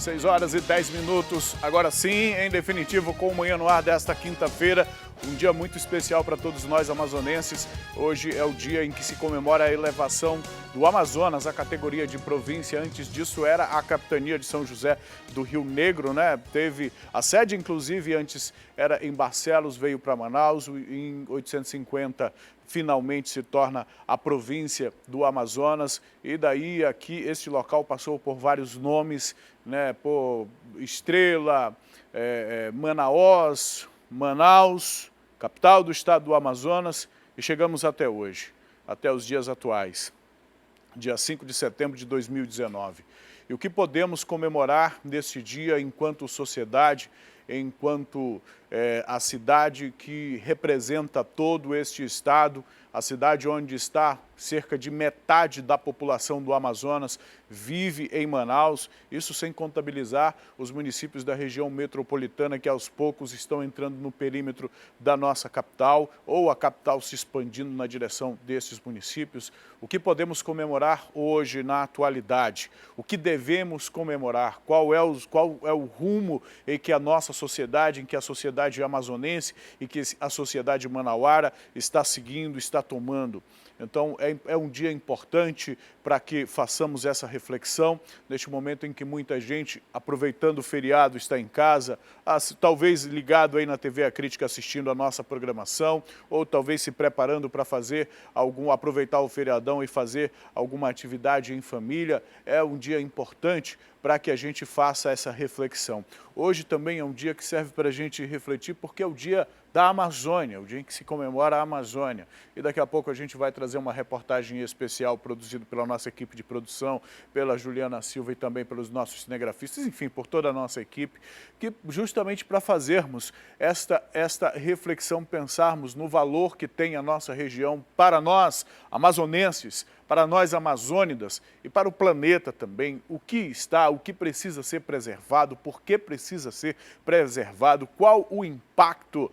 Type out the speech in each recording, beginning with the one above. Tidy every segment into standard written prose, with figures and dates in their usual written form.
6 horas e 10 minutos. Agora sim, em definitivo, com o Manhã no Ar desta quinta-feira. Um dia muito especial para todos nós amazonenses. Hoje é o dia em que se comemora a elevação do Amazonas à categoria de província. Antes disso era a capitania de São José do Rio Negro, né? Teve a sede, inclusive, antes era em Barcelos, veio para Manaus. Em 850 finalmente se torna a província do Amazonas. E daí aqui este local passou por vários nomes, né? Por Estrela, Manaus, Manaus, capital do estado do Amazonas, e chegamos até hoje, até os dias atuais, dia 5 de setembro de 2019. E o que podemos comemorar neste dia enquanto sociedade, enquanto a cidade que representa todo este estado, a cidade onde está cerca de metade da população do Amazonas vive em Manaus, isso sem contabilizar os municípios da região metropolitana que aos poucos estão entrando no perímetro da nossa capital, ou a capital se expandindo na direção desses municípios. O que podemos comemorar hoje na atualidade? O que devemos comemorar? Qual é o rumo em que a nossa sociedade, em que a sociedade amazonense e que a sociedade manauara está seguindo, está tomando? Então, é um dia importante para que façamos essa reflexão, neste momento em que muita gente, aproveitando o feriado, está em casa, talvez ligado aí na TV A Crítica assistindo a nossa programação, ou talvez se preparando para aproveitar o feriadão e fazer alguma atividade em família. É um dia importante para que a gente faça essa reflexão. Hoje também é um dia que serve para a gente refletir, porque é o dia da Amazônia, o dia em que se comemora a Amazônia. E daqui a pouco a gente vai trazer uma reportagem especial produzida pela nossa equipe de produção, pela Juliana Silva e também pelos nossos cinegrafistas, enfim, por toda a nossa equipe, que justamente para fazermos esta reflexão, pensarmos no valor que tem a nossa região para nós, amazonenses, para nós amazônidas e para o planeta também, o que precisa ser preservado, por que precisa ser preservado, qual o impacto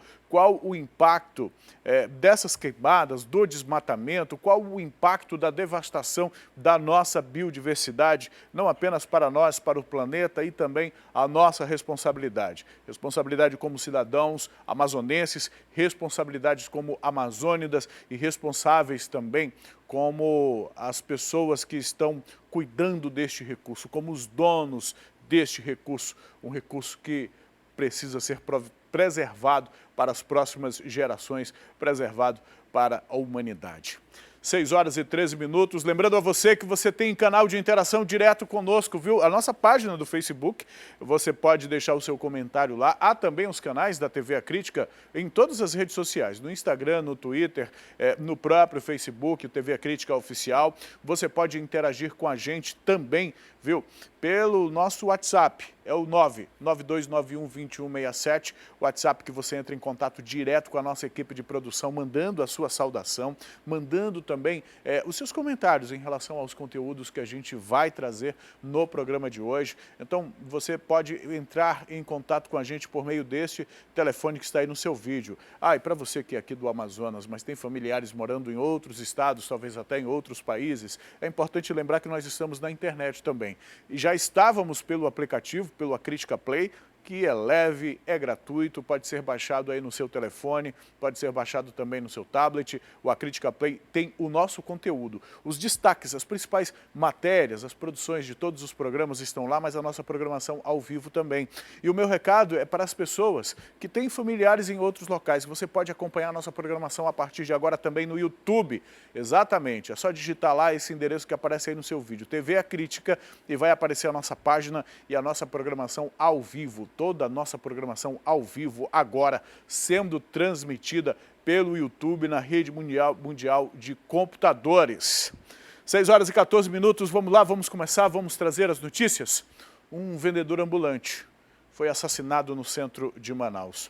dessas queimadas, do desmatamento, qual o impacto da devastação da nossa biodiversidade, não apenas para nós, para o planeta, e também a nossa responsabilidade. Responsabilidade como cidadãos amazonenses, responsabilidades como amazônidas e responsáveis também como as pessoas que estão cuidando deste recurso, como os donos deste recurso, um recurso que precisa ser preservado para as próximas gerações, preservado para a humanidade. 6 horas e 13 minutos. Lembrando a você que você tem canal de interação direto conosco, viu? A nossa página do Facebook, você pode deixar o seu comentário lá. Há também os canais da TV A Crítica em todas as redes sociais, no Instagram, no Twitter, no próprio Facebook, TV A Crítica Oficial. Você pode interagir com a gente também, viu? Pelo nosso WhatsApp, é o 992912167, WhatsApp que você entra em contato direto com a nossa equipe de produção, mandando a sua saudação, mandando também os seus comentários em relação aos conteúdos que a gente vai trazer no programa de hoje. Então, você pode entrar em contato com a gente por meio deste telefone que está aí no seu vídeo. E para você que é aqui do Amazonas, mas tem familiares morando em outros estados, talvez até em outros países, é importante lembrar que nós estamos na internet também. E já estávamos pelo aplicativo, pelo A Crítica Play, que é leve, é gratuito, pode ser baixado aí no seu telefone, pode ser baixado também no seu tablet. O A Crítica Play tem o nosso conteúdo. Os destaques, as principais matérias, as produções de todos os programas estão lá, mas a nossa programação ao vivo também. E o meu recado é para as pessoas que têm familiares em outros locais. Você pode acompanhar a nossa programação a partir de agora também no YouTube. Exatamente, é só digitar lá esse endereço que aparece aí no seu vídeo, TV A Crítica, e vai aparecer a nossa página e a nossa programação ao vivo. Toda a nossa programação ao vivo agora sendo transmitida pelo YouTube na rede mundial de computadores. 6 horas e 14 minutos, vamos lá, vamos começar, vamos trazer as notícias. Um vendedor ambulante foi assassinado no centro de Manaus.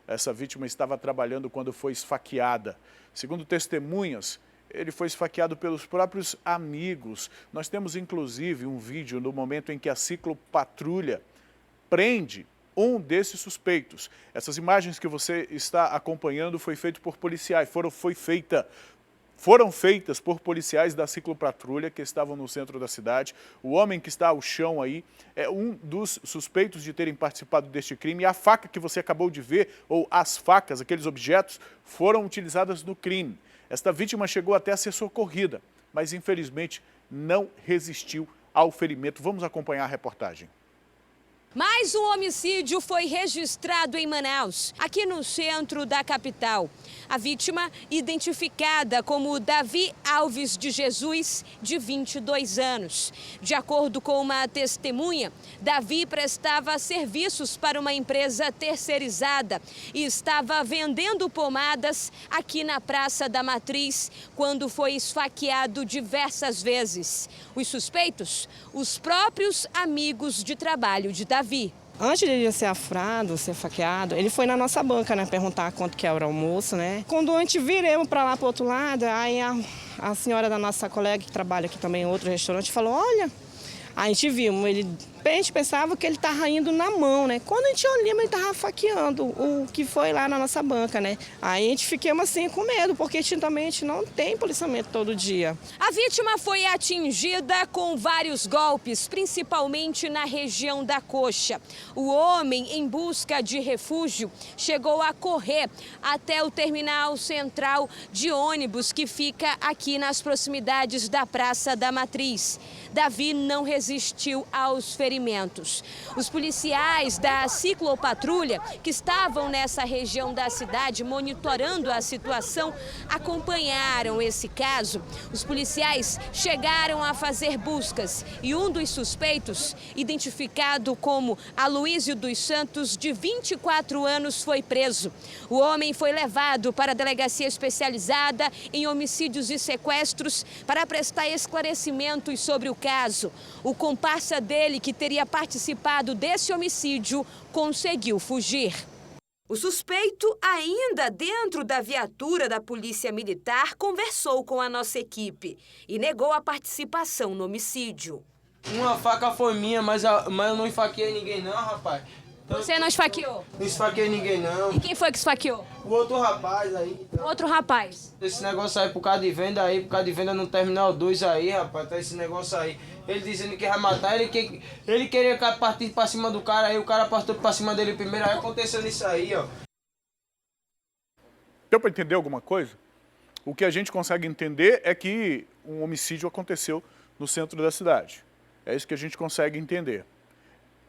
Essa vítima estava trabalhando quando foi esfaqueada. Segundo testemunhas, ele foi esfaqueado pelos próprios amigos. Nós temos inclusive um vídeo no momento em que a ciclopatrulha prende um desses suspeitos. Essas imagens que você está acompanhando foi feito por policiais, foi feita foram feitas por policiais da ciclopatrulha que estavam no centro da cidade. O homem que está ao chão aí é um dos suspeitos de terem participado deste crime. E a faca que você acabou de ver, ou as facas, aqueles objetos, foram utilizadas no crime. Esta vítima chegou até a ser socorrida, mas infelizmente não resistiu ao ferimento. Vamos acompanhar a reportagem. Mais um homicídio foi registrado em Manaus, aqui no centro da capital. A vítima, identificada como Davi Alves de Jesus, de 22 anos. De acordo com uma testemunha, Davi prestava serviços para uma empresa terceirizada e estava vendendo pomadas aqui na Praça da Matriz quando foi esfaqueado diversas vezes. Os suspeitos, os próprios amigos de trabalho de Davi. Antes de ele ser afrado, ser faqueado, ele foi na nossa banca, né, perguntar quanto que era o almoço, né. Quando a gente viremos para lá, para o outro lado, aí a senhora da nossa colega, que trabalha aqui também em outro restaurante, falou, olha, a gente viu, a gente pensava que ele estava indo na mão, né. Quando a gente olhou, ele estava faqueando o que foi lá na nossa banca, né. Aí a gente ficamos assim com medo, porque também a gente não tem policiamento todo dia. A vítima foi atingida com vários golpes, principalmente na região da coxa. O homem, em busca de refúgio, chegou a correr até o terminal central de ônibus que fica aqui nas proximidades da Praça da Matriz. Davi não resistiu aos ferimentos. Os policiais da ciclopatrulha, que estavam nessa região da cidade monitorando a situação, acompanharam esse caso. Os policiais chegaram a fazer buscas e um dos suspeitos, identificado como Aloísio dos Santos, de 24 anos, foi preso. O homem foi levado para a delegacia especializada em homicídios e sequestros para prestar esclarecimentos sobre o caso. O comparsa dele, que teria participado desse homicídio, conseguiu fugir. O suspeito, ainda dentro da viatura da Polícia Militar, conversou com a nossa equipe e negou a participação no homicídio. Uma faca foi minha, mas eu não esfaqueei ninguém não, rapaz. Você não esfaqueou? Não esfaqueei ninguém não. E quem foi que esfaqueou? O outro rapaz aí. Então. Outro rapaz. Esse negócio aí por causa de venda aí, por causa de venda no Terminal 2 aí, rapaz, tá esse negócio aí. Ele dizendo que vai matar, ele queria partir pra cima do cara aí, o cara partiu pra cima dele primeiro, aí aconteceu isso aí, ó. Deu para entender alguma coisa? O que a gente consegue entender é que um homicídio aconteceu no centro da cidade. É isso que a gente consegue entender.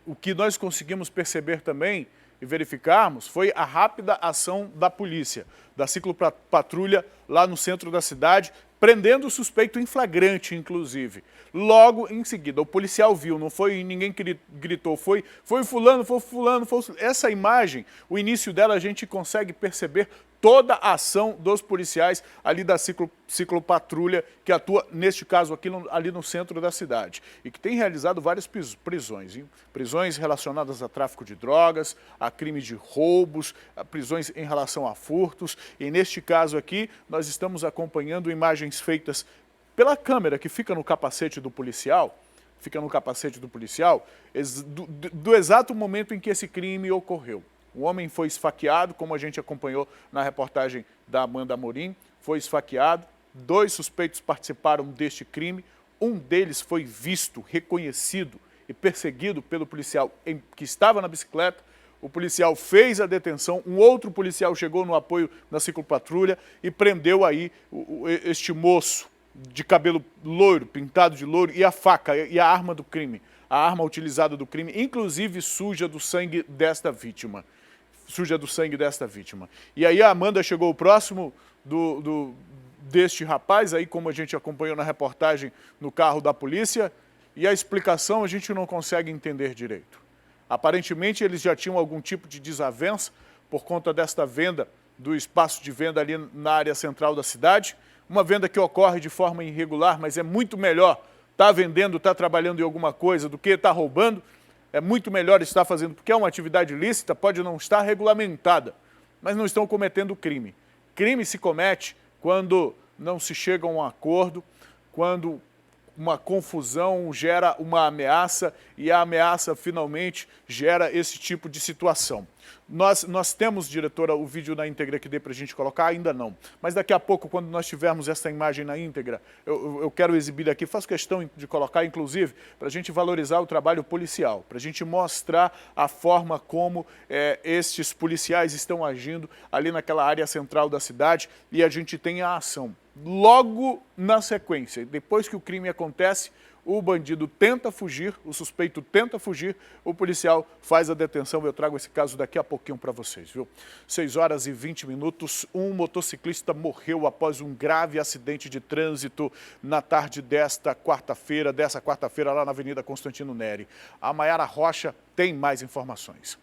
O que nós conseguimos perceber também e verificarmos foi a rápida ação da polícia, da ciclopatrulha lá no centro da cidade, prendendo o suspeito em flagrante, inclusive. Logo em seguida, o policial viu, não foi ninguém que gritou, foi fulano, foi fulano, foi... Essa imagem, o início dela, a gente consegue perceber toda a ação dos policiais ali da ciclopatrulha, que atua, neste caso, ali no centro da cidade. E que tem realizado várias prisões. Hein? Prisões relacionadas a tráfico de drogas, a crime de roubos, a prisões em relação a furtos. E neste caso aqui, nós estamos acompanhando imagens feitas pela câmera que fica no capacete do policial, do exato momento em que esse crime ocorreu. O homem foi esfaqueado, como a gente acompanhou na reportagem da Amanda Amorim, foi esfaqueado. 2 suspeitos participaram deste crime. Um deles foi visto, reconhecido e perseguido pelo policial que estava na bicicleta. O policial fez a detenção, um outro policial chegou no apoio da ciclopatrulha e prendeu aí este moço de cabelo loiro, pintado de loiro, e a faca e a arma do crime. A arma utilizada do crime, inclusive suja do sangue desta vítima. E aí a Amanda chegou próximo deste rapaz, aí como a gente acompanhou na reportagem no carro da polícia, e a explicação a gente não consegue entender direito. Aparentemente eles já tinham algum tipo de desavença por conta desta venda, do espaço de venda ali na área central da cidade, uma venda que ocorre de forma irregular, mas é muito melhor estar vendendo, estar trabalhando em alguma coisa do que estar roubando. É muito melhor estar fazendo, porque é uma atividade lícita, pode não estar regulamentada, mas não estão cometendo crime. Crime se comete quando não se chega a um acordo, quando uma confusão gera uma ameaça e a ameaça finalmente gera esse tipo de situação. Nós temos, diretora, o vídeo na íntegra que dê para a gente colocar? Ainda não. Mas daqui a pouco, quando nós tivermos essa imagem na íntegra, eu quero exibir aqui, faço questão de colocar, inclusive, para a gente valorizar o trabalho policial, para a gente mostrar a forma como estes policiais estão agindo ali naquela área central da cidade e a gente tem a ação. Logo na sequência, depois que o crime acontece, o bandido tenta fugir, o suspeito tenta fugir, o policial faz a detenção. Eu trago esse caso daqui a pouquinho para vocês, viu? 6h20, um motociclista morreu após um grave acidente de trânsito na tarde dessa quarta-feira lá na Avenida Constantino Neri. A Mayara Rocha tem mais informações.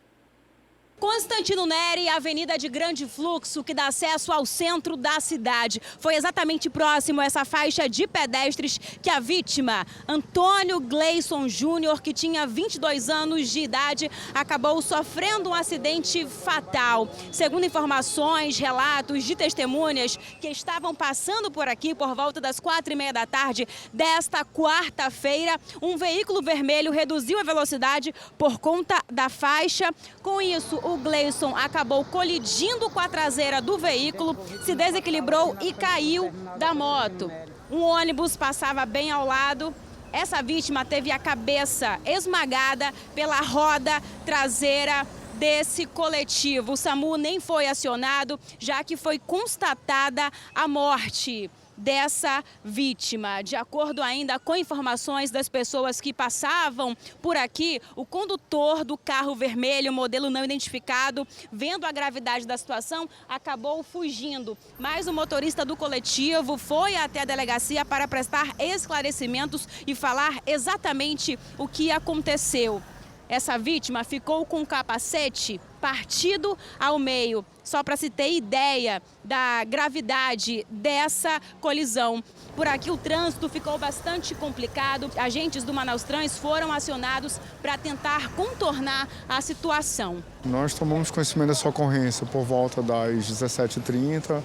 Constantino Neri, avenida de grande fluxo que dá acesso ao centro da cidade. Foi exatamente próximo a essa faixa de pedestres que a vítima, Antônio Gleison Júnior, que tinha 22 anos de idade, acabou sofrendo um acidente fatal. Segundo informações, relatos de testemunhas que estavam passando por aqui por volta das 4h30 da tarde desta quarta-feira, um veículo vermelho reduziu a velocidade por conta da faixa. Com isso, o Gleison acabou colidindo com a traseira do veículo, se desequilibrou e caiu da moto. Um ônibus passava bem ao lado. Essa vítima teve a cabeça esmagada pela roda traseira desse coletivo. O SAMU nem foi acionado, já que foi constatada a morte dessa vítima. De acordo ainda com informações das pessoas que passavam por aqui, o condutor do carro vermelho, modelo não identificado, vendo a gravidade da situação, acabou fugindo. Mas o motorista do coletivo foi até a delegacia para prestar esclarecimentos e falar exatamente o que aconteceu. Essa vítima ficou com o capacete partido ao meio, só para se ter ideia da gravidade dessa colisão. Por aqui o trânsito ficou bastante complicado. Agentes do Manaus Trans foram acionados para tentar contornar a situação. Nós tomamos conhecimento dessa ocorrência por volta das 17h30.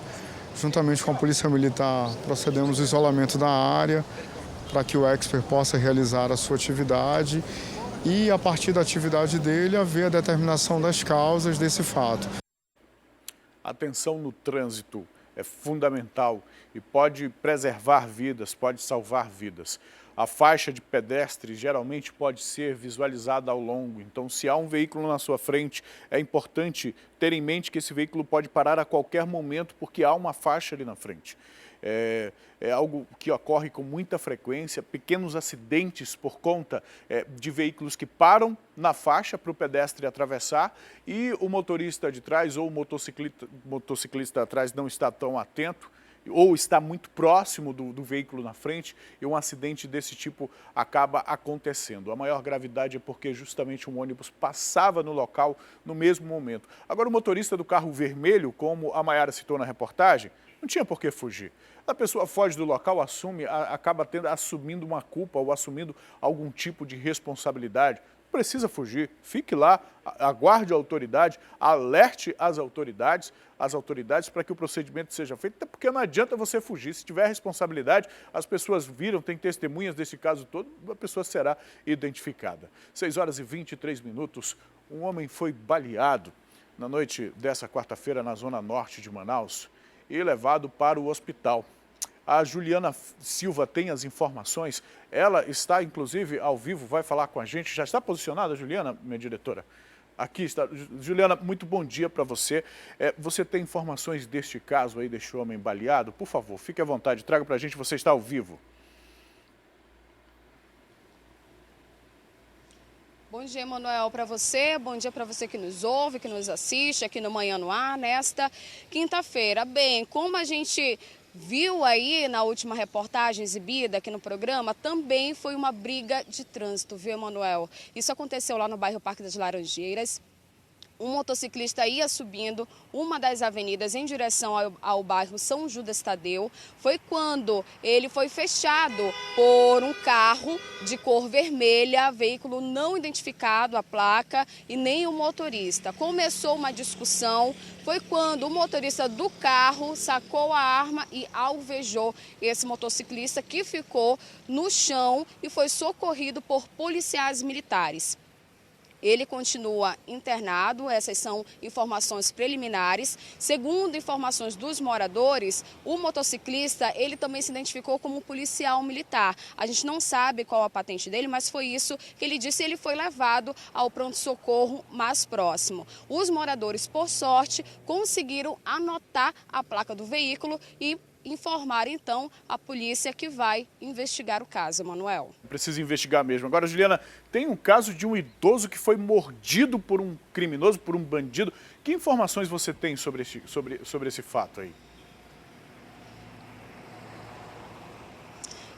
Juntamente com a Polícia Militar, procedemos ao isolamento da área para que o expert possa realizar a sua atividade e, a partir da atividade dele, haver a determinação das causas desse fato. Atenção no trânsito é fundamental e pode preservar vidas, pode salvar vidas. A faixa de pedestre geralmente pode ser visualizada ao longo, então se há um veículo na sua frente, é importante ter em mente que esse veículo pode parar a qualquer momento porque há uma faixa ali na frente. É algo que ocorre com muita frequência, pequenos acidentes por conta de veículos que param na faixa para o pedestre atravessar e o motorista de trás ou o motociclista atrás não está tão atento ou está muito próximo do veículo na frente e um acidente desse tipo acaba acontecendo. A maior gravidade é porque justamente um ônibus passava no local no mesmo momento. Agora o motorista do carro vermelho, como a Mayara citou na reportagem, não tinha por que fugir. A pessoa foge do local, acaba assumindo uma culpa ou assumindo algum tipo de responsabilidade. Não precisa fugir, fique lá, aguarde a autoridade, alerte as autoridades para que o procedimento seja feito, até porque não adianta você fugir. Se tiver responsabilidade, as pessoas viram, tem testemunhas desse caso todo, a pessoa será identificada. 6h23, um homem foi baleado na noite dessa quarta-feira na zona norte de Manaus e levado para o hospital. A Juliana Silva tem as informações, ela está inclusive ao vivo, vai falar com a gente. Já está posicionada, Juliana, minha diretora? Aqui está. Juliana, muito bom dia para você. Você tem informações deste caso aí, deste homem baleado? Por favor, fique à vontade, traga para a gente, você está ao vivo. Bom dia, Emanuel, para você. Bom dia para você que nos ouve, que nos assiste aqui no Manhã no Ar, nesta quinta-feira. Bem, como a gente viu aí na última reportagem exibida aqui no programa, também foi uma briga de trânsito, viu, Emanuel? Isso aconteceu lá no bairro Parque das Laranjeiras. Um motociclista ia subindo uma das avenidas em direção ao bairro São Judas Tadeu. Foi quando ele foi fechado por um carro de cor vermelha, veículo não identificado, a placa e nem o motorista. Começou uma discussão, foi quando o motorista do carro sacou a arma e alvejou esse motociclista, que ficou no chão e foi socorrido por policiais militares. ele continua internado. Essas são informações preliminares. Segundo informações dos moradores, o motociclista, ele também se identificou como policial militar. A gente não sabe qual a patente dele, mas foi isso que ele disse. Ele foi levado ao pronto-socorro mais próximo. Os moradores, por sorte, conseguiram anotar a placa do veículo e informar, então, a polícia que vai investigar o caso, Manuel. Precisa investigar mesmo. Agora, Juliana, tem um caso de um idoso que foi mordido por um criminoso, por um bandido. Que informações você tem sobre esse fato aí?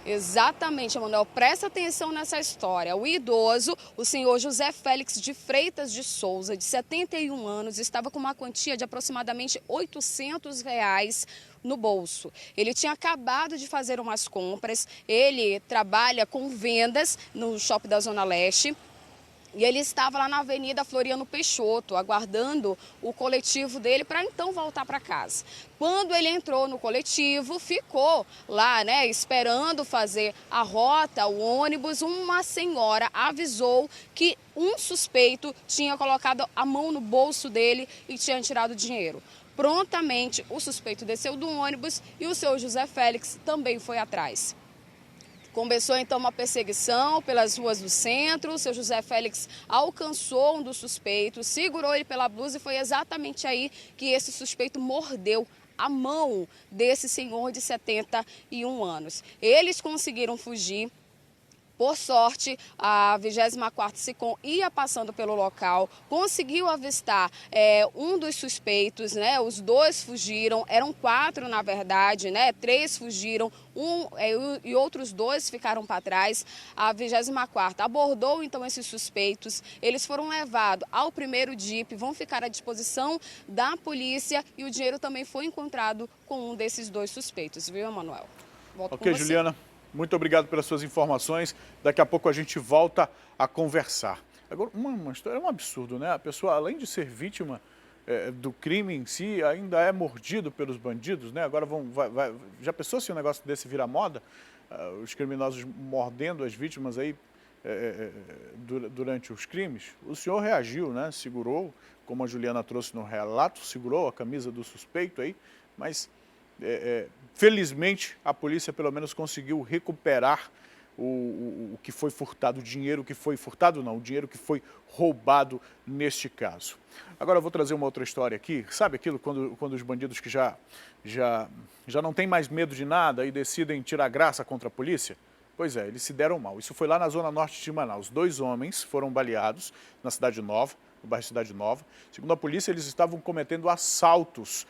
Exatamente, Emanuel. Presta atenção nessa história. O idoso, o senhor José Félix de Freitas de Souza, de 71 anos, estava com uma quantia de aproximadamente R$800 no bolso. Ele tinha acabado de fazer umas compras, ele trabalha com vendas no shopping da Zona Leste. E ele estava lá na Avenida Floriano Peixoto, aguardando o coletivo dele para então voltar para casa. Quando ele entrou no coletivo, ficou lá, esperando fazer a rota, o ônibus, uma senhora avisou que um suspeito tinha colocado a mão no bolso dele e tinha tirado dinheiro. Prontamente, o suspeito desceu do ônibus e o seu José Félix também foi atrás. Começou então uma perseguição pelas ruas do centro. O seu José Félix alcançou um dos suspeitos, segurou ele pela blusa e foi exatamente aí que esse suspeito mordeu a mão desse senhor de 71 anos. Eles conseguiram fugir. Por sorte, a 24ª SICOM ia passando pelo local, conseguiu avistar um dos suspeitos, os dois fugiram, eram 4 na verdade, 3 fugiram, e outros 2 ficaram para trás. A 24ª abordou então esses suspeitos, eles foram levados ao primeiro DIP, vão ficar à disposição da polícia e o dinheiro também foi encontrado com um desses 2 suspeitos, viu, Emanuel? Volto com você. Juliana. Muito obrigado pelas suas informações. Daqui a pouco a gente volta a conversar. Agora, uma história é um absurdo, né? A pessoa, além de ser vítima do crime em si, ainda é mordido pelos bandidos, né? Agora já pensou se um negócio desse vira moda? Os criminosos mordendo as vítimas aí durante os crimes? O senhor reagiu, né? Segurou, como a Juliana trouxe no relato, segurou a camisa do suspeito aí, mas felizmente a polícia pelo menos conseguiu recuperar o que foi furtado, o dinheiro que foi furtado não, o dinheiro que foi roubado neste caso. Agora eu vou trazer uma outra história aqui, sabe aquilo quando os bandidos que já não têm mais medo de nada e decidem tirar graça contra a polícia? Pois é, eles se deram mal. Isso foi lá na zona norte de Manaus. 2 homens foram baleados na Cidade Nova, no bairro Cidade Nova. Segundo a polícia, eles estavam cometendo assaltos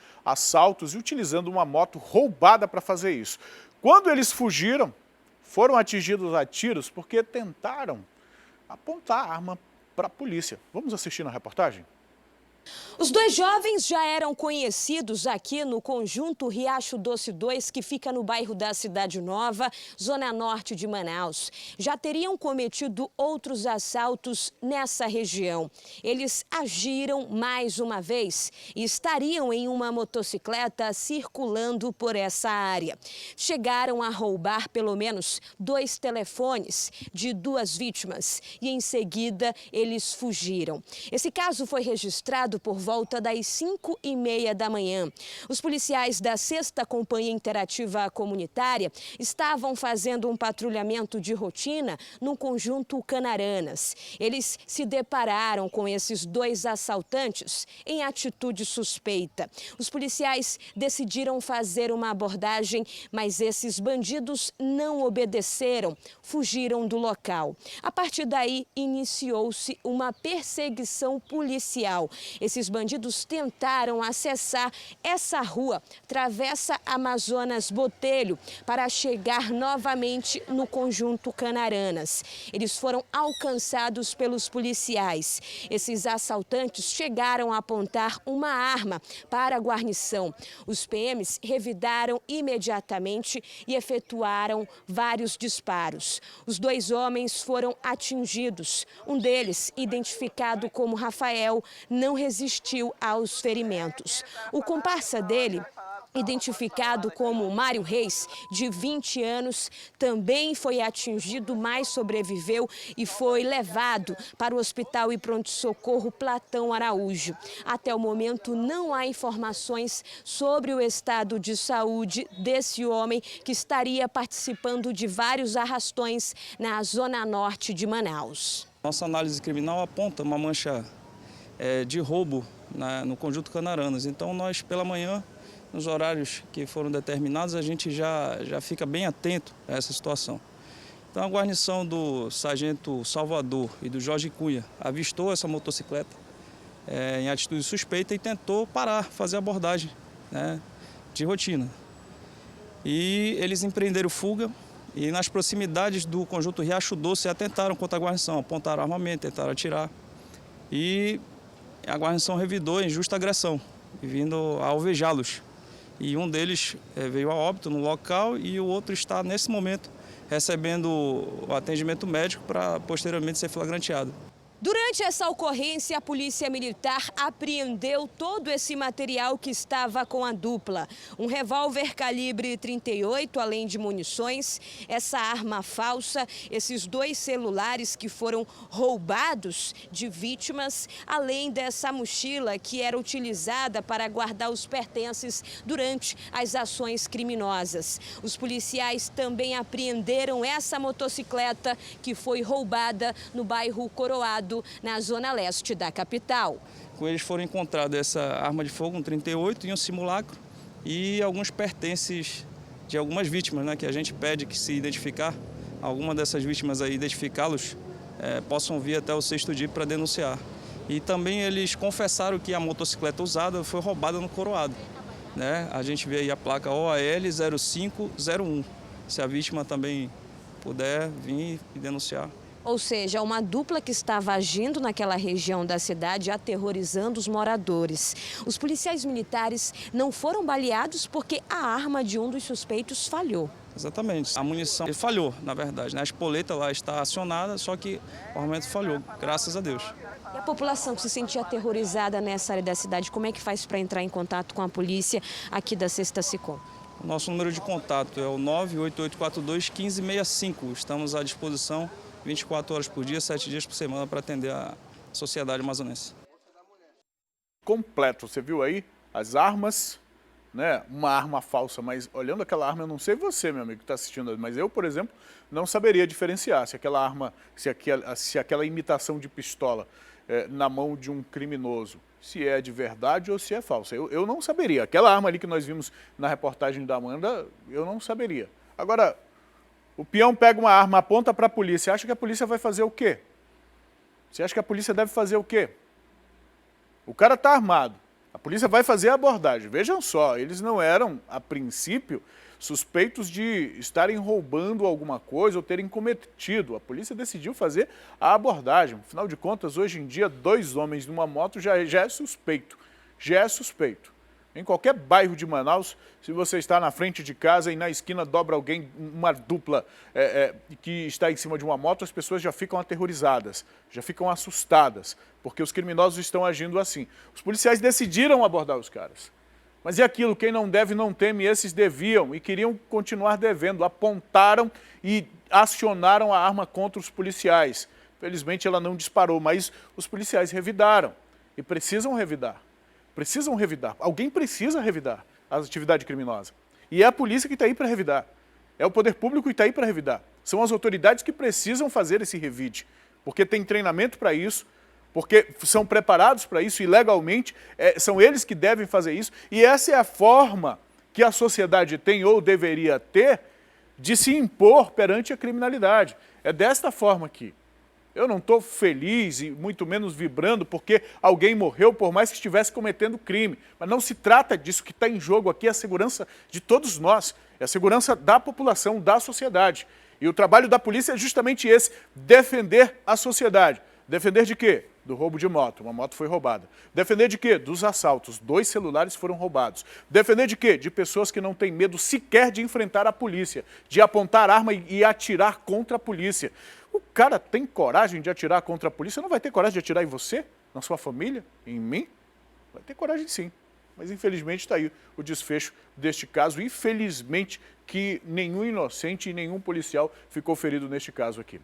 e utilizando uma moto roubada para fazer isso. Quando eles fugiram, foram atingidos a tiros porque tentaram apontar a arma para a polícia. Vamos assistir na reportagem? Os 2 jovens já eram conhecidos aqui no conjunto Riacho Doce 2, que fica no bairro da Cidade Nova, zona norte de Manaus. Já teriam cometido outros assaltos nessa região. Eles agiram mais uma vez e estariam em uma motocicleta circulando por essa área. Chegaram a roubar pelo menos 2 telefones de 2 vítimas e em seguida eles fugiram. Esse caso foi registrado por volta das 5h30 da manhã. Os policiais da 6ª Companhia Interativa Comunitária estavam fazendo um patrulhamento de rotina no conjunto Canaranas. Eles se depararam com esses 2 assaltantes em atitude suspeita. Os policiais decidiram fazer uma abordagem, mas esses bandidos não obedeceram, fugiram do local. A partir daí, iniciou-se uma perseguição policial. Esses bandidos tentaram acessar essa rua, Travessa Amazonas Botelho, para chegar novamente no conjunto Canaranas. Eles foram alcançados pelos policiais. Esses assaltantes chegaram a apontar uma arma para a guarnição. Os PMs revidaram imediatamente e efetuaram vários disparos. Os 2 homens foram atingidos. Um deles, identificado como Rafael, não resistiu aos ferimentos. O comparsa dele identificado como Mário Reis, de 20 anos, também foi atingido, mas sobreviveu e foi levado para o Hospital e Pronto-Socorro Platão Araújo. Até o momento, não há informações sobre o estado de saúde desse homem que estaria participando de vários arrastões na zona norte de Manaus. Nossa análise criminal aponta uma mancha de roubo no Conjunto Canaranas. Então, nós, pela manhã, nos horários que foram determinados, a gente já fica bem atento a essa situação. Então, a guarnição do sargento Salvador e do Jorge Cunha avistou essa motocicleta em atitude suspeita e tentou parar, fazer abordagem, né, de rotina. E eles empreenderam fuga e nas proximidades do Conjunto Riacho Doce atentaram contra a guarnição, apontaram armamento, tentaram atirar. E a guarnição revidou em justa agressão, vindo a alvejá-los. E um deles veio a óbito no local e o outro está, nesse momento, recebendo o atendimento médico para posteriormente ser flagranteado. Durante essa ocorrência, a Polícia Militar apreendeu todo esse material que estava com a dupla. Um revólver calibre 38, além de munições, essa arma falsa, esses 2 celulares que foram roubados de vítimas, além dessa mochila que era utilizada para guardar os pertences durante as ações criminosas. Os policiais também apreenderam essa motocicleta que foi roubada no bairro Coroado, na zona leste da capital. Com eles foram encontradas essa arma de fogo, um 38 e um simulacro, e alguns pertences de algumas vítimas, né, que a gente pede que se identificar, alguma dessas vítimas aí, identificá-los, possam vir até o 6º DIP para denunciar. E também eles confessaram que a motocicleta usada foi roubada no Coroado, né? A gente vê aí a placa OAL 0501, se a vítima também puder vir e denunciar. Ou seja, uma dupla que estava agindo naquela região da cidade, aterrorizando os moradores. Os policiais militares não foram baleados porque a arma de um dos suspeitos falhou. Exatamente. A munição falhou, na verdade, né? A espoleta lá está acionada, só que o armamento falhou, graças a Deus. E a população que se sentia aterrorizada nessa área da cidade, como é que faz para entrar em contato com a polícia aqui da 6ª SICOM? O nosso número de contato é o 98842-1565. Estamos à disposição 24 horas por dia, 7 dias por semana para atender a sociedade amazonense. Completo, você viu aí as armas, né? Uma arma falsa, mas olhando aquela arma, eu não sei você, meu amigo que está assistindo, mas eu, por exemplo, não saberia diferenciar se aquela arma, se aquela imitação de pistola na mão de um criminoso, se é de verdade ou se é falsa. Eu não saberia. Aquela arma ali que nós vimos na reportagem da Amanda, eu não saberia. Agora, o peão pega uma arma, aponta para a polícia. Acha que a polícia vai fazer o quê? Você acha que a polícia deve fazer o quê? O cara está armado. A polícia vai fazer a abordagem. Vejam só, eles não eram, a princípio, suspeitos de estarem roubando alguma coisa ou terem cometido. A polícia decidiu fazer a abordagem. Afinal de contas, hoje em dia, 2 homens numa moto já é suspeito. Já é suspeito. Em qualquer bairro de Manaus, se você está na frente de casa e na esquina dobra alguém, uma dupla que está em cima de uma moto, as pessoas já ficam aterrorizadas, já ficam assustadas, porque os criminosos estão agindo assim. Os policiais decidiram abordar os caras. Mas e aquilo, quem não deve não teme, esses deviam e queriam continuar devendo, apontaram e acionaram a arma contra os policiais. Felizmente ela não disparou, mas os policiais revidaram e precisam revidar. Precisam revidar. Alguém precisa revidar a atividade criminosa. E é a polícia que está aí para revidar. É o poder público que está aí para revidar. São as autoridades que precisam fazer esse revide. Porque tem treinamento para isso, porque são preparados para isso e legalmente são eles que devem fazer isso. E essa é a forma que a sociedade tem ou deveria ter de se impor perante a criminalidade. É desta forma aqui. Eu não estou feliz e muito menos vibrando porque alguém morreu, por mais que estivesse cometendo crime. Mas não se trata disso. Que está em jogo aqui é a segurança de todos nós, é a segurança da população, da sociedade. E o trabalho da polícia é justamente esse, defender a sociedade. Defender de quê? Do roubo de moto, uma moto foi roubada. Defender de quê? Dos assaltos, 2 celulares foram roubados. Defender de quê? De pessoas que não têm medo sequer de enfrentar a polícia, de apontar arma e atirar contra a polícia. O cara tem coragem de atirar contra a polícia, não vai ter coragem de atirar em você, na sua família, em mim? Vai ter coragem sim. Mas infelizmente está aí o desfecho deste caso. Infelizmente que nenhum inocente e nenhum policial ficou ferido neste caso aqui.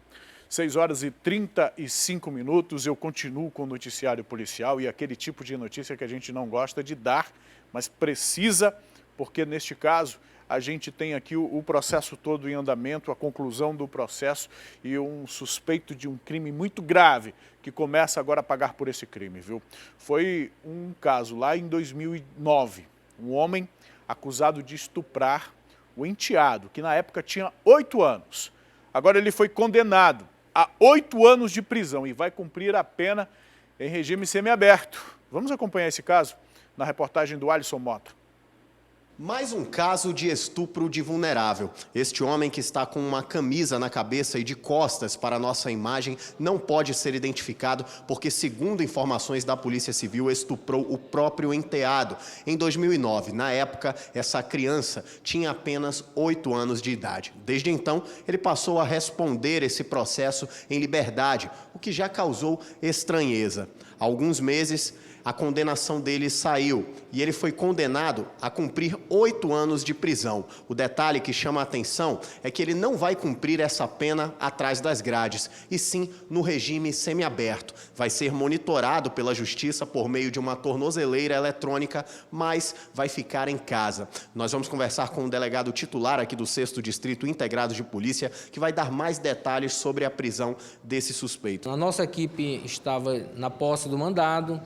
6h35, eu continuo com o noticiário policial e aquele tipo de notícia que a gente não gosta de dar, mas precisa, porque neste caso a gente tem aqui o processo todo em andamento, a conclusão do processo e um suspeito de um crime muito grave que começa agora a pagar por esse crime, viu? Foi um caso lá em 2009, um homem acusado de estuprar o enteado, que na época tinha 8 anos. Agora ele foi condenado a 8 anos de prisão e vai cumprir a pena em regime semiaberto. Vamos acompanhar esse caso na reportagem do Alisson Mota. Mais um caso de estupro de vulnerável. Este homem que está com uma camisa na cabeça e de costas para a nossa imagem não pode ser identificado porque, segundo informações da Polícia Civil, estuprou o próprio enteado em 2009. Na época, essa criança tinha apenas 8 anos de idade. Desde então, ele passou a responder esse processo em liberdade, o que já causou estranheza. Há alguns meses, a condenação dele saiu e ele foi condenado a cumprir 8 anos de prisão. O detalhe que chama a atenção é que ele não vai cumprir essa pena atrás das grades, e sim no regime semiaberto. Vai ser monitorado pela Justiça por meio de uma tornozeleira eletrônica, mas vai ficar em casa. Nós vamos conversar com o delegado titular aqui do 6º Distrito Integrado de Polícia, que vai dar mais detalhes sobre a prisão desse suspeito. A nossa equipe estava na posse do mandado,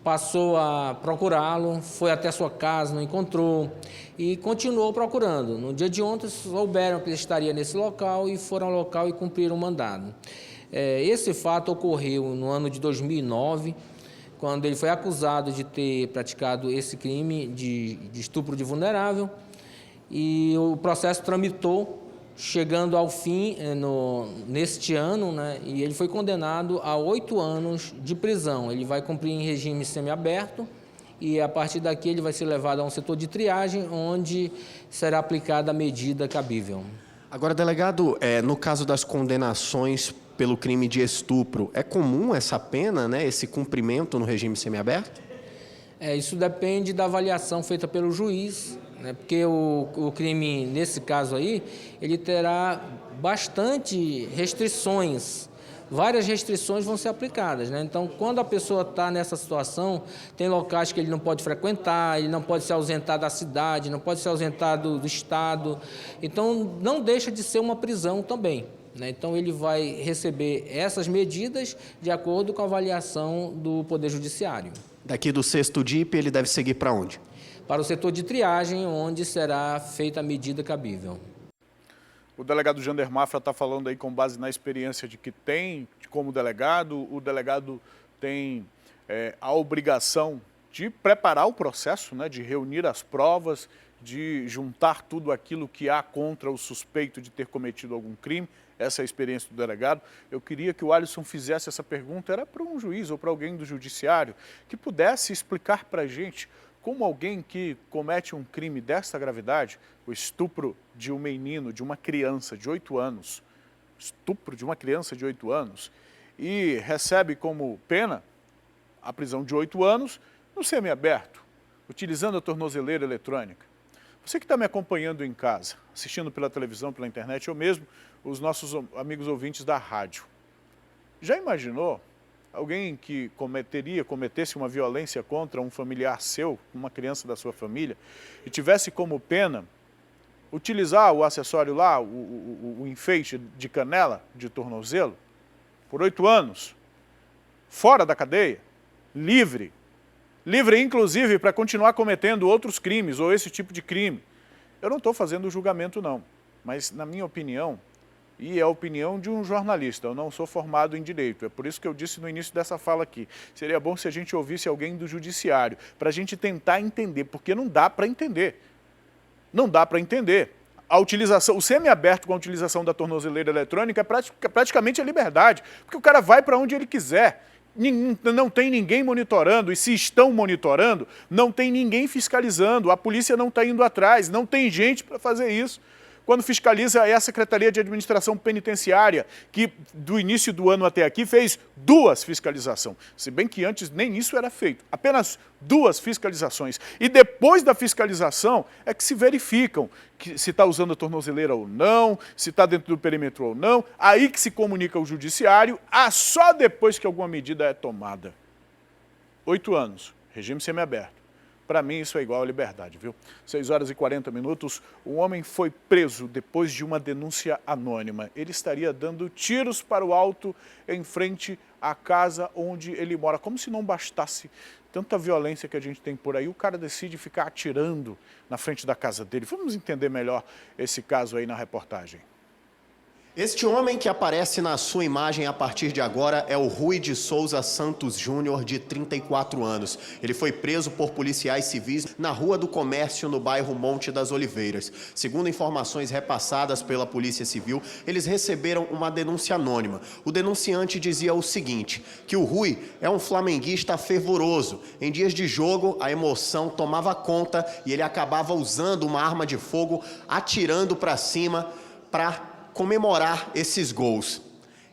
passou a procurá-lo, foi até a sua casa, não encontrou e continuou procurando. No dia de ontem, souberam que ele estaria nesse local e foram ao local e cumpriram o mandado. Esse fato ocorreu no ano de 2009, quando ele foi acusado de ter praticado esse crime de estupro de vulnerável, e o processo tramitou, chegando ao fim neste ano, né, e ele foi condenado a 8 anos de prisão. Ele vai cumprir em regime semiaberto e, a partir daqui, ele vai ser levado a um setor de triagem, onde será aplicada a medida cabível. Agora, delegado, no caso das condenações pelo crime de estupro, é comum essa pena, né, esse cumprimento no regime semiaberto? Isso depende da avaliação feita pelo juiz, né, porque o crime, nesse caso aí, ele terá bastante restrições. Várias restrições vão ser aplicadas, né? Então, quando a pessoa está nessa situação, tem locais que ele não pode frequentar, ele não pode se ausentar da cidade, não pode se ausentar do estado. Então, não deixa de ser uma prisão também, né? Então, ele vai receber essas medidas de acordo com a avaliação do Poder Judiciário. Daqui do 6º DIP, ele deve seguir para onde? Para o setor de triagem, onde será feita a medida cabível. O delegado Jander Mafra está falando aí com base na experiência de que tem como delegado. O delegado tem a obrigação de preparar o processo, né, de reunir as provas, de juntar tudo aquilo que há contra o suspeito de ter cometido algum crime. Essa é a experiência do delegado. Eu queria que o Alisson fizesse essa pergunta, era para um juiz ou para alguém do judiciário, que pudesse explicar para a gente como alguém que comete um crime desta gravidade, o estupro de um menino, de uma criança de 8 anos, estupro de uma criança de 8 anos, e recebe como pena a prisão de 8 anos no semiaberto, utilizando a tornozeleira eletrônica. Você que está me acompanhando em casa, assistindo pela televisão, pela internet, ou mesmo os nossos amigos ouvintes da rádio, já imaginou alguém que cometesse uma violência contra um familiar seu, uma criança da sua família, e tivesse como pena utilizar o acessório lá, o enfeite de canela, de tornozelo, por 8 anos, fora da cadeia, livre inclusive para continuar cometendo outros crimes ou esse tipo de crime? Eu não estou fazendo julgamento não, mas na minha opinião, e é a opinião de um jornalista, eu não sou formado em direito, é por isso que eu disse no início dessa fala aqui, seria bom se a gente ouvisse alguém do judiciário, para a gente tentar entender, porque não dá para entender. Não dá para entender. A utilização, o semiaberto com a utilização da tornozeleira eletrônica é praticamente a liberdade, porque o cara vai para onde ele quiser. Não tem ninguém monitorando, e se estão monitorando, não tem ninguém fiscalizando, a polícia não está indo atrás, não tem gente para fazer isso. quando fiscaliza é a Secretaria de Administração Penitenciária, que do início do ano até aqui fez 2 fiscalizações. Se bem que antes nem isso era feito, apenas 2 fiscalizações. E depois da fiscalização é que se verificam que se está usando a tornozeleira ou não, se está dentro do perímetro ou não, aí que se comunica ao judiciário, só depois que alguma medida é tomada. 8 anos, regime semiaberto. Para mim isso é igual a liberdade, viu? 6h40, um homem foi preso depois de uma denúncia anônima. Ele estaria dando tiros para o alto em frente à casa onde ele mora. Como se não bastasse tanta violência que a gente tem por aí, o cara decide ficar atirando na frente da casa dele. Vamos entender melhor esse caso aí na reportagem. Este homem que aparece na sua imagem a partir de agora é o Rui de Souza Santos Júnior, de 34 anos. Ele foi preso por policiais civis na Rua do Comércio, no bairro Monte das Oliveiras. Segundo informações repassadas pela Polícia Civil, eles receberam uma denúncia anônima. O denunciante dizia o seguinte, que o Rui é um flamenguista fervoroso. Em dias de jogo, a emoção tomava conta e ele acabava usando uma arma de fogo, atirando para cima para comemorar esses gols.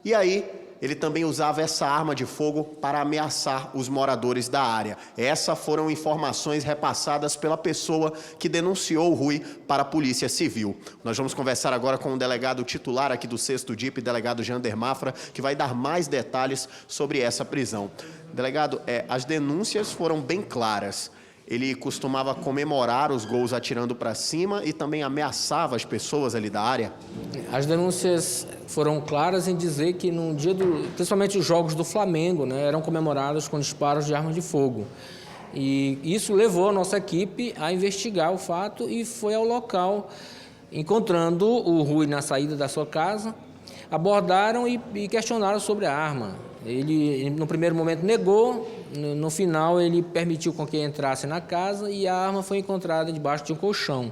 E aí, ele também usava essa arma de fogo para ameaçar os moradores da área. Essas foram informações repassadas pela pessoa que denunciou o Rui para a Polícia Civil. Nós vamos conversar agora com o delegado titular aqui do 6º DIP, delegado Jander Mafra, que vai dar mais detalhes sobre essa prisão. Delegado, as denúncias foram bem claras. Ele costumava comemorar os gols atirando para cima e também ameaçava as pessoas ali da área? As denúncias foram claras em dizer que no dia principalmente os jogos do Flamengo, né, eram comemorados com disparos de armas de fogo. E isso levou a nossa equipe a investigar o fato e foi ao local, encontrando o Rui na saída da sua casa, abordaram e questionaram sobre a arma. Ele, no primeiro momento, negou, no final ele permitiu com que entrasse na casa e a arma foi encontrada debaixo de um colchão.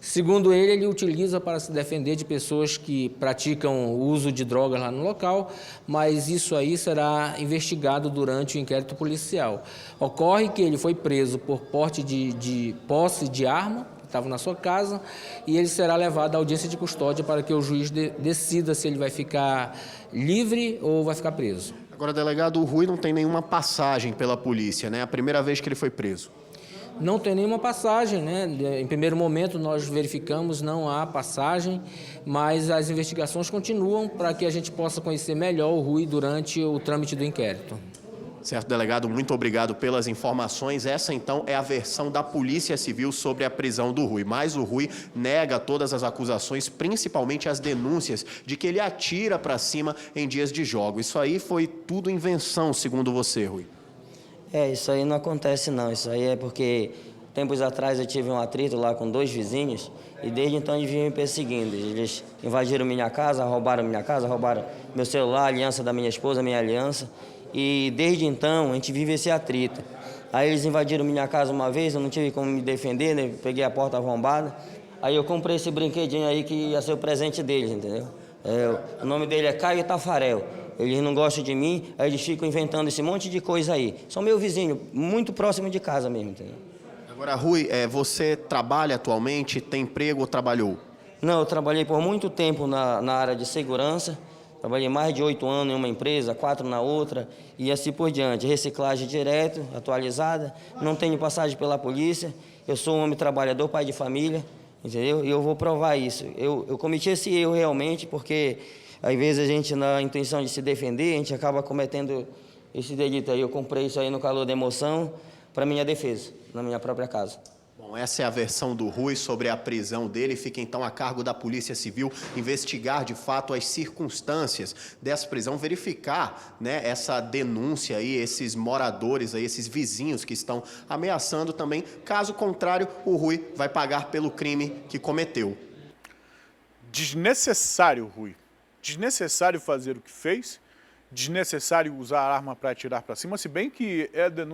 Segundo ele utiliza para se defender de pessoas que praticam o uso de drogas lá no local, mas isso aí será investigado durante o inquérito policial. Ocorre que ele foi preso por posse de arma, que estava na sua casa, e ele será levado à audiência de custódia para que o juiz decida se ele vai ficar livre ou vai ficar preso. Agora, delegado, o Rui não tem nenhuma passagem pela polícia, né? É a primeira vez que ele foi preso. Não tem nenhuma passagem, né? Em primeiro momento nós verificamos, não há passagem, mas as investigações continuam para que a gente possa conhecer melhor o Rui durante o trâmite do inquérito. Certo, delegado, muito obrigado pelas informações. Essa, então, é a versão da Polícia Civil sobre a prisão do Rui. Mas o Rui nega todas as acusações, principalmente as denúncias de que ele atira para cima em dias de jogo. Isso aí foi tudo invenção, segundo você, Rui? Isso aí não acontece não. Isso aí é porque tempos atrás eu tive um atrito lá com 2 vizinhos e desde então eles vinham me perseguindo. Eles invadiram minha casa, roubaram meu celular, a aliança da minha esposa, minha aliança. E desde então a gente vive esse atrito. Aí eles invadiram minha casa uma vez, eu não tive como me defender, né? Peguei a porta arrombada. Aí eu comprei esse brinquedinho aí que ia ser o presente deles, entendeu? O nome dele é Caio Tafarel. Eles não gostam de mim, aí eles ficam inventando esse monte de coisa aí. São meu vizinho, muito próximo de casa mesmo, entendeu? Agora, Rui, você trabalha atualmente, tem emprego ou trabalhou? Não, eu trabalhei por muito tempo na área de segurança. Trabalhei mais de 8 anos em uma empresa, 4 na outra, e assim por diante. Reciclagem direto, atualizada, não tenho passagem pela polícia, eu sou um homem trabalhador, pai de família, entendeu? E eu vou provar isso. Eu cometi esse erro realmente, porque às vezes a gente, na intenção de se defender, a gente acaba cometendo esse delito aí. Eu comprei isso aí no calor da emoção para minha defesa, na minha própria casa. Bom, essa é a versão do Rui sobre a prisão dele. Fica então a cargo da Polícia Civil investigar de fato as circunstâncias dessa prisão, verificar, né, essa denúncia aí, esses moradores aí, esses vizinhos que estão ameaçando também. Caso contrário, o Rui vai pagar pelo crime que cometeu. Desnecessário, Rui. Desnecessário fazer o que fez. Desnecessário usar a arma para atirar para cima, se bem que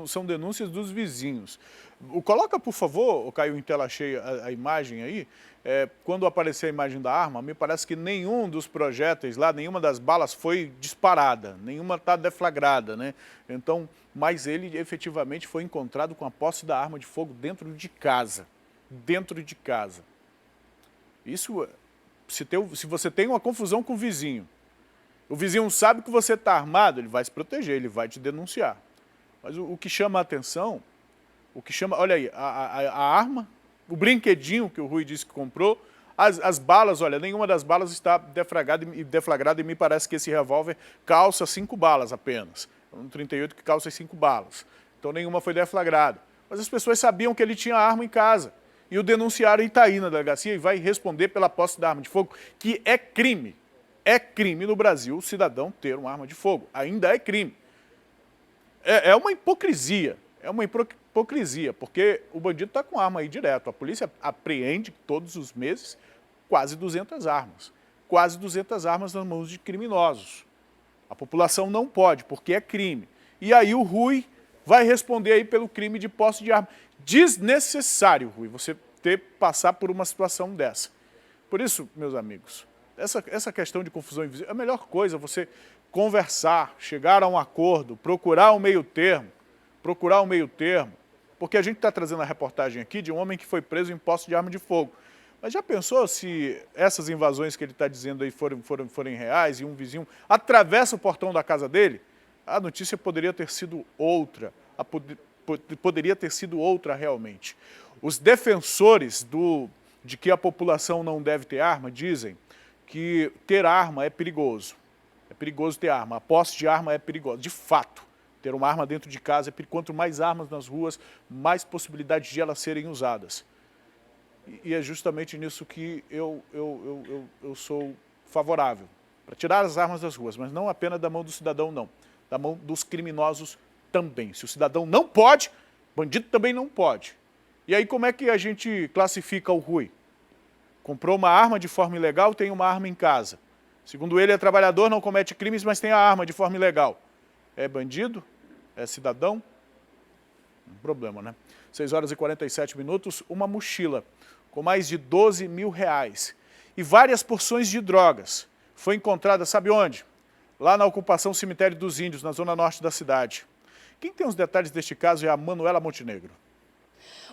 são denúncias dos vizinhos. Coloca, por favor, Caio, em tela cheia a imagem aí. Quando aparecer a imagem da arma, me parece que nenhum dos projéteis lá, nenhuma das balas foi disparada, nenhuma está deflagrada, né? Então, mas ele efetivamente foi encontrado com a posse da arma de fogo dentro de casa. Dentro de casa. Isso se você tem uma confusão com o vizinho sabe que você está armado, ele vai se proteger, ele vai te denunciar. Mas o que chama a atenção, olha aí, a arma, o brinquedinho que o Rui disse que comprou, as balas, olha, nenhuma das balas está deflagrada e me parece que esse revólver calça 5 balas apenas. Um 38 que calça 5 balas. Então nenhuma foi deflagrada. Mas as pessoas sabiam que ele tinha arma em casa. E o denunciaram e está aí na delegacia e vai responder pela posse da arma de fogo, que é crime. É crime no Brasil o cidadão ter uma arma de fogo. Ainda é crime. É uma hipocrisia. É uma hipocrisia, porque o bandido está com arma aí direto. A polícia apreende todos os meses quase 200 armas. Quase 200 armas nas mãos de criminosos. A população não pode, porque é crime. E aí o Rui vai responder aí pelo crime de posse de arma. Desnecessário, Rui, você passar por uma situação dessa. Por isso, meus amigos, essa questão de confusão invisível, a melhor coisa é você conversar, chegar a um acordo, procurar um meio termo, porque a gente está trazendo a reportagem aqui de um homem que foi preso em posse de arma de fogo. Mas já pensou se essas invasões que ele está dizendo aí forem reais e um vizinho atravessa o portão da casa dele? A notícia poderia ter sido outra, poderia ter sido outra realmente. Os defensores de que a população não deve ter arma dizem que ter arma é perigoso. É perigoso ter arma, a posse de arma é perigosa. De fato, ter uma arma dentro de casa é perigoso. Quanto mais armas nas ruas, mais possibilidade de elas serem usadas. E é justamente nisso que eu sou favorável. Para tirar as armas das ruas, mas não apenas da mão do cidadão, não. Da mão dos criminosos também. Se o cidadão não pode, bandido também não pode. E aí como é que a gente classifica o Rui? Comprou uma arma de forma ilegal, tem uma arma em casa. Segundo ele, é trabalhador, não comete crimes, mas tem a arma de forma ilegal. É bandido? É cidadão? Um problema, né? 6 horas e 47 minutos, uma mochila com mais de 12 mil reais e várias porções de drogas. Foi encontrada, sabe onde? Lá na ocupação Cemitério dos Índios, na zona norte da cidade. Quem tem os detalhes deste caso é a Manuela Montenegro.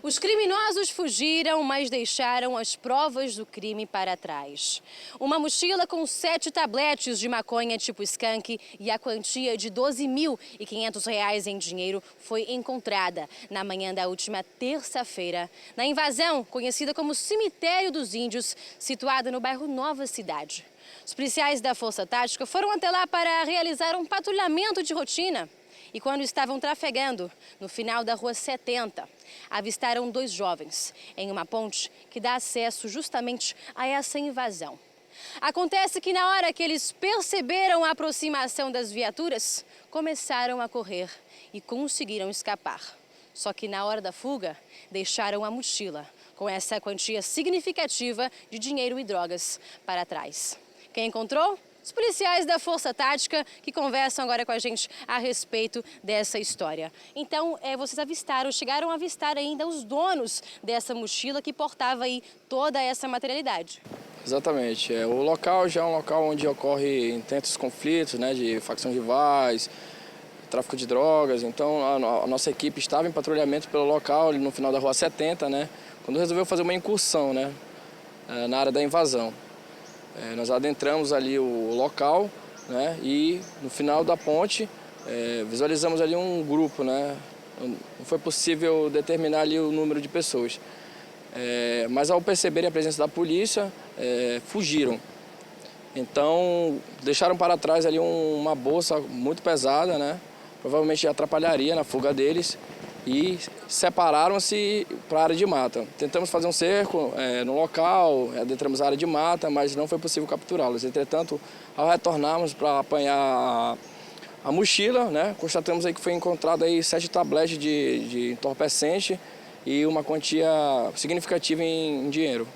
Os criminosos fugiram, mas deixaram as provas do crime para trás. Uma mochila com 7 tabletes de maconha tipo skunk e a quantia de R$ 12.500 em dinheiro foi encontrada na manhã da última terça-feira, na invasão conhecida como Cemitério dos Índios, situada no bairro Nova Cidade. Os policiais da Força Tática foram até lá para realizar um patrulhamento de rotina. E quando estavam trafegando no final da Rua 70, avistaram 2 jovens em uma ponte que dá acesso justamente a essa invasão. Acontece que na hora que eles perceberam a aproximação das viaturas, começaram a correr e conseguiram escapar. Só que na hora da fuga, deixaram a mochila com essa quantia significativa de dinheiro e drogas para trás. Quem encontrou? Os policiais da Força Tática que conversam agora com a gente a respeito dessa história. Então, vocês chegaram a avistar ainda os donos dessa mochila que portava aí toda essa materialidade. Exatamente. O local já é um local onde ocorre intensos conflitos, né, de facções rivais, tráfico de drogas. Então, a nossa equipe estava em patrulhamento pelo local, ali no final da Rua 70, né, quando resolveu fazer uma incursão, né, na área da invasão. Nós adentramos ali o local, né, e no final da ponte visualizamos ali um grupo, né. Não foi possível determinar ali o número de pessoas. Mas ao perceberem a presença da polícia, fugiram. Então deixaram para trás ali uma bolsa muito pesada, né, provavelmente atrapalharia na fuga deles. E separaram-se para a área de mata. Tentamos fazer um cerco no local, adentramos a área de mata, mas não foi possível capturá-los. Entretanto, ao retornarmos para apanhar a mochila, né, constatamos aí que foi encontrado aí 7 tabletes de entorpecente e uma quantia significativa em dinheiro.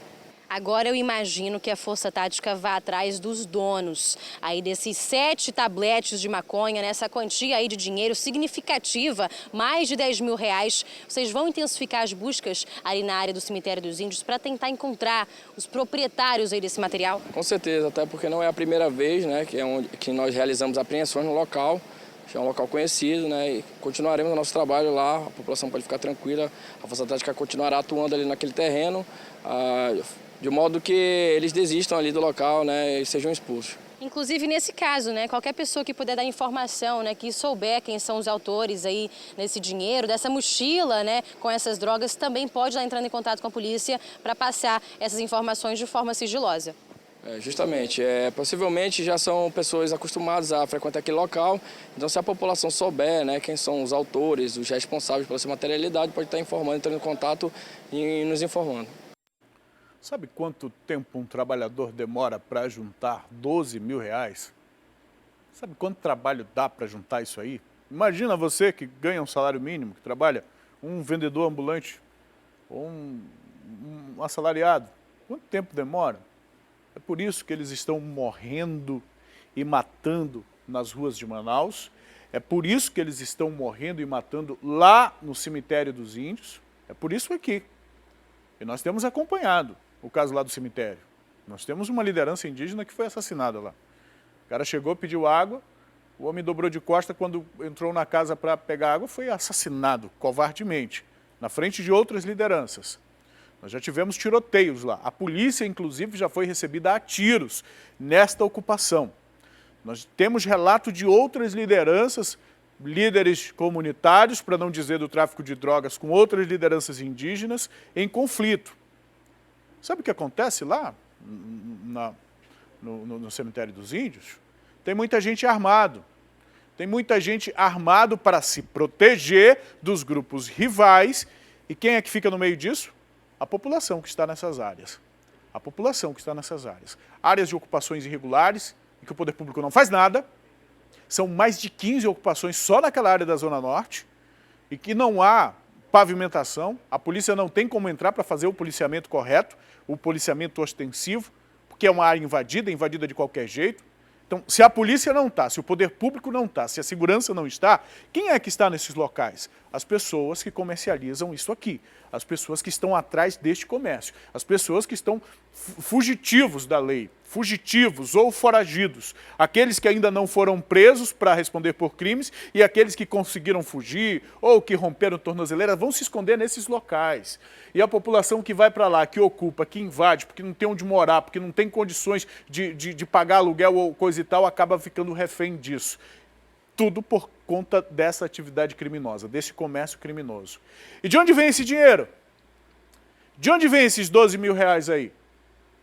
Agora eu imagino que a Força Tática vá atrás dos donos aí desses 7 tabletes de maconha, nessa quantia aí de dinheiro significativa, mais de R$ 10.000. Vocês vão intensificar as buscas ali na área do Cemitério dos Índios para tentar encontrar os proprietários aí desse material? Com certeza, até porque não é a primeira vez, né, que nós realizamos apreensões no local. É um local conhecido, né, e continuaremos o nosso trabalho lá, a população pode ficar tranquila, a Força Tática continuará atuando ali naquele terreno, de modo que eles desistam ali do local, né, e sejam expulsos. Inclusive, nesse caso, né, qualquer pessoa que puder dar informação, né, que souber quem são os autores aí desse dinheiro, dessa mochila, né, com essas drogas, também pode estar entrando em contato com a polícia para passar essas informações de forma sigilosa. Justamente, possivelmente já são pessoas acostumadas a frequentar aquele local, então se a população souber, né, quem são os autores, os responsáveis pela sua materialidade, pode estar informando, entrando em contato e nos informando. Sabe quanto tempo um trabalhador demora para juntar 12 mil reais? Sabe quanto trabalho dá para juntar isso aí? Imagina você que ganha um salário mínimo, que trabalha, um vendedor ambulante ou um assalariado. Quanto tempo demora? É por isso que eles estão morrendo e matando nas ruas de Manaus. É por isso que eles estão morrendo e matando lá no cemitério dos índios. É por isso aqui. E nós temos acompanhado o caso lá do cemitério. Nós temos uma liderança indígena que foi assassinada lá. O cara chegou, pediu água, o homem dobrou de costa, quando entrou na casa para pegar água, foi assassinado covardemente, na frente de outras lideranças. Nós já tivemos tiroteios lá. A polícia, inclusive, já foi recebida a tiros nesta ocupação. Nós temos relato de outras lideranças, líderes comunitários, para não dizer do tráfico de drogas, com outras lideranças indígenas, em conflito. Sabe o que acontece lá no cemitério dos índios? Tem muita gente armado. Tem muita gente armado para se proteger dos grupos rivais. E quem é que fica no meio disso? A população que está nessas áreas. A população que está nessas áreas. Áreas de ocupações irregulares, em que o poder público não faz nada. São mais de 15 ocupações só naquela área da Zona Norte. E que não há pavimentação, a polícia não tem como entrar para fazer o policiamento correto, o policiamento ostensivo, porque é uma área invadida de qualquer jeito. Então, se a polícia não está, se o poder público não está, se a segurança não está, quem é que está nesses locais? As pessoas que comercializam isso aqui, as pessoas que estão atrás deste comércio, as pessoas que estão fugitivos da lei, fugitivos ou foragidos, aqueles que ainda não foram presos para responder por crimes e aqueles que conseguiram fugir ou que romperam tornozeleira vão se esconder nesses locais. E a população que vai para lá, que ocupa, que invade, porque não tem onde morar, porque não tem condições de pagar aluguel ou coisa e tal, acaba ficando refém disso. Tudo por conta dessa atividade criminosa, desse comércio criminoso. E de onde vem esse dinheiro? De onde vem esses 12 mil reais aí?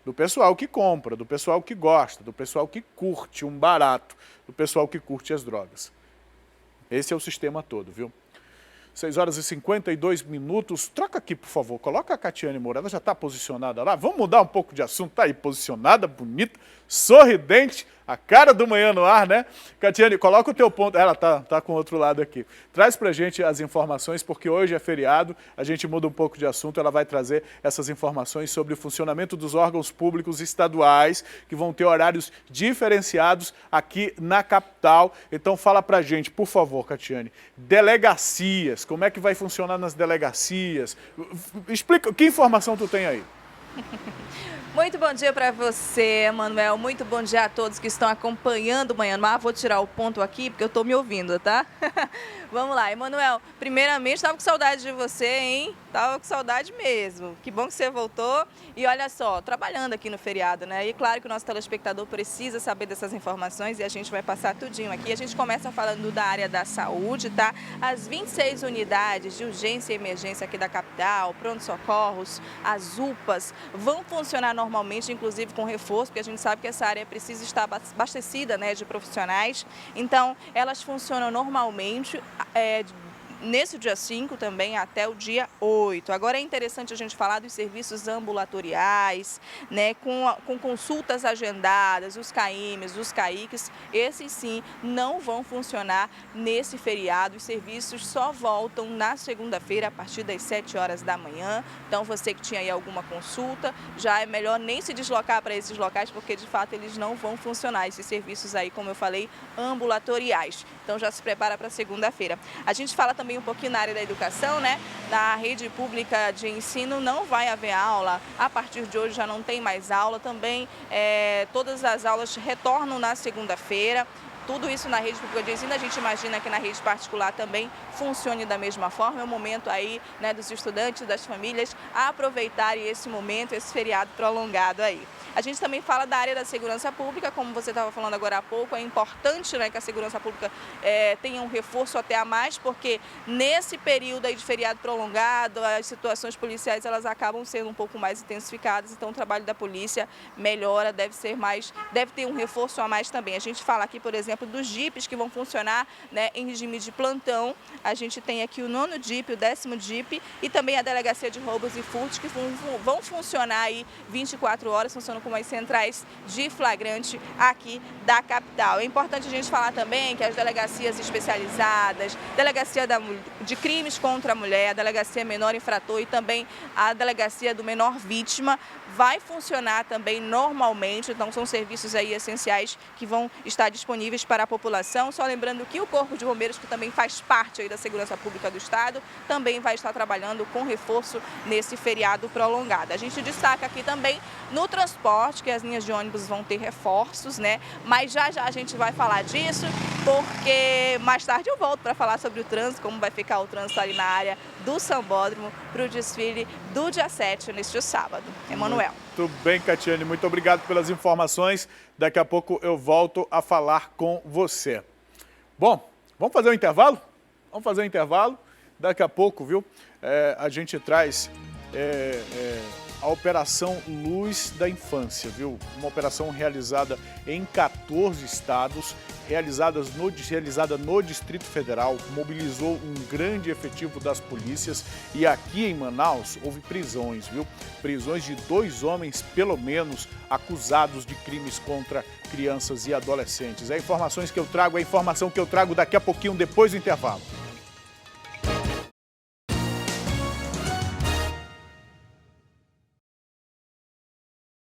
Do pessoal que compra, do pessoal que gosta, do pessoal que curte um barato, do pessoal que curte as drogas. Esse é o sistema todo, viu? 6 horas e 52 minutos. Troca aqui, por favor. Coloca a Catiane Moura. Ela já está posicionada lá. Vamos mudar um pouco de assunto. Está aí posicionada, bonita, sorridente. A cara do Manhã no Ar, né? Catiane, coloca o teu ponto. Ela tá com o outro lado aqui. Traz pra gente as informações, porque hoje é feriado. A gente muda um pouco de assunto. Ela vai trazer essas informações sobre o funcionamento dos órgãos públicos estaduais, que vão ter horários diferenciados aqui na capital. Então fala pra gente, por favor, Catiane. Delegacias, como é que vai funcionar nas delegacias? Explica, que informação tu tem aí? Muito bom dia para você, Manuel. Muito bom dia a todos que estão acompanhando o Manhã no Ar. Vou tirar o ponto aqui porque eu estou me ouvindo, tá? Vamos lá, Emanuel. Primeiramente, estava com saudade de você, hein? Tava com saudade mesmo. Que bom que você voltou. E olha só, trabalhando aqui no feriado, né? E claro que o nosso telespectador precisa saber dessas informações e a gente vai passar tudinho aqui. A gente começa falando da área da saúde, tá? As 26 unidades de urgência e emergência aqui da capital, pronto-socorros, as UPAs, vão funcionar normalmente, inclusive com reforço, porque a gente sabe que essa área precisa estar abastecida, né, de profissionais. Então, elas funcionam normalmente, nesse dia 5 também até o dia 8. Agora é interessante a gente falar dos serviços ambulatoriais, né, com consultas agendadas, os CAIMs, os CAICs, esses sim não vão funcionar nesse feriado. Os serviços só voltam na segunda-feira a partir das 7 horas da manhã. Então você que tinha aí alguma consulta, já é melhor nem se deslocar para esses locais, porque de fato eles não vão funcionar, esses serviços aí, como eu falei, ambulatoriais. Então já se prepara para segunda-feira. A gente fala também um pouquinho na área da educação, né? Na rede pública de ensino não vai haver aula, a partir de hoje já não tem mais aula também, todas as aulas retornam na segunda-feira. tudo isso na rede pública de ensino, a gente imagina que na rede particular também funcione da mesma forma. É o momento aí, né, dos estudantes, das famílias aproveitarem esse momento, esse feriado prolongado aí. A gente também fala da área da segurança pública, como você estava falando agora há pouco, é importante, né, que a segurança pública tenha um reforço até a mais, porque nesse período aí de feriado prolongado, as situações policiais elas acabam sendo um pouco mais intensificadas, então o trabalho da polícia melhora, deve ter um reforço a mais também. A gente fala aqui, por exemplo, dos jipes que vão funcionar, né, em regime de plantão. A gente tem aqui o 9º JIP, o 10º JIP e também a Delegacia de Roubos e Furtos, que vão funcionar aí 24 horas, funcionando como as centrais de flagrante aqui da capital. É importante a gente falar também que as delegacias especializadas, Delegacia de Crimes contra a Mulher, a Delegacia Menor Infrator e também a Delegacia do Menor Vítima vai funcionar também normalmente, então são serviços aí essenciais que vão estar disponíveis para a população. Só lembrando que o Corpo de Bombeiros, que também faz parte aí da Segurança Pública do Estado, também vai estar trabalhando com reforço nesse feriado prolongado. A gente destaca aqui também no transporte, que as linhas de ônibus vão ter reforços, né? Mas já a gente vai falar disso, porque mais tarde eu volto para falar sobre o trânsito, como vai ficar o trânsito ali na área do Sambódromo para o desfile do dia 7 neste sábado. Emanuel. Muito bem, Catiane, muito obrigado pelas informações. Daqui a pouco eu volto a falar com você. Bom, vamos fazer um intervalo? Vamos fazer um intervalo. Daqui a pouco, viu, a gente traz a Operação Luz da Infância, viu? Uma operação realizada em 14 estados, realizada no Distrito Federal, mobilizou um grande efetivo das polícias e aqui em Manaus houve prisões, viu? Prisões de 2 homens, pelo menos, acusados de crimes contra crianças e adolescentes. É a informação que eu trago daqui a pouquinho, depois do intervalo.